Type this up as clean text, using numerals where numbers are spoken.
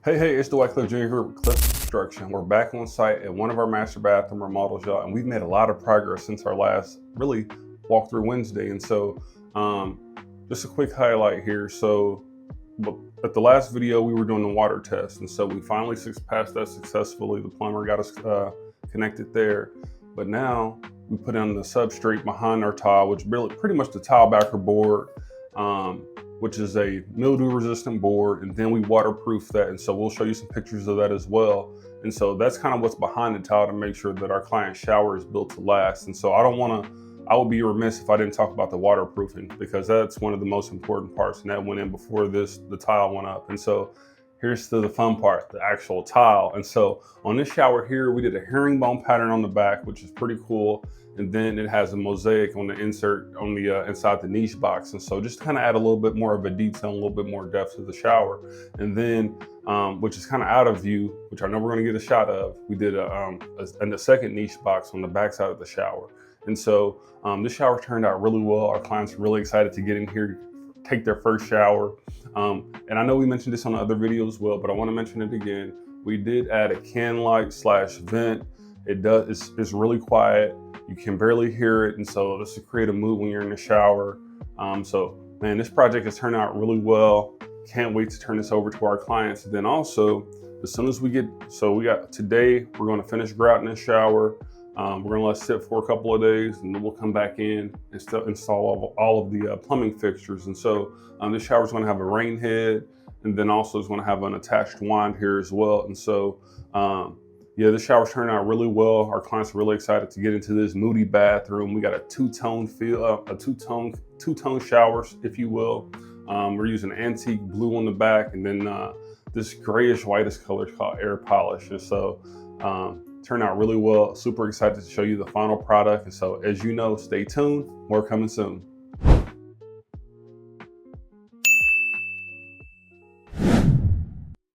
Hey, it's Dwight Cliff Jr. here with Cliff Construction. We're back on site at one of our master bathroom remodels, y'all, and we've made a lot of progress since our last really walkthrough Wednesday. And so, just a quick highlight here. So, at the last video, we were doing the water test, and so we finally passed that successfully. The plumber got us connected there, but now we put in the substrate behind our tile, which really pretty much the tile backer board. Which is a mildew resistant board, and then we waterproof that, and so we'll show you some pictures of that as well. And so that's kind of what's behind the tile to make sure that our client shower is built to last. And so I would be remiss if I didn't talk about the waterproofing, because that's one of the most important parts, and that went in before the tile went up. And so here's to the fun part, the actual tile. And so on this shower here, we did a herringbone pattern on the back, which is pretty cool. And then it has a mosaic on the insert on the inside the niche box. And so just kind of add a little bit more of a detail, a little bit more depth to the shower. And then, which is kind of out of view, which I know we're gonna get a shot of, we did a second niche box on the back side of the shower. And so this shower turned out really well. Our clients are really excited to get in here, take their first shower. And I know we mentioned this on the other video as well, but I wanna mention it again. We did add a can light / vent. It's really quiet. You can barely hear it, and so this will create a mood when you're in the shower. So man, this project has turned out really well. Can't wait to turn this over to our clients. And then also, as soon as today, we're gonna finish grouting this shower. We're gonna let it sit for a couple of days, and then we'll come back in and install all of the plumbing fixtures. And so this shower is gonna have a rain head, and then also is gonna have an attached wand here as well. And so, yeah, this shower's turned out really well. Our clients are really excited to get into this moody bathroom. We got a two-tone feel, two-tone showers, if you will. We're using antique blue on the back, and then this grayish whitish color is called air polish. And so, turned out really well. Super excited to show you the final product. And so, as you know, stay tuned. More coming soon.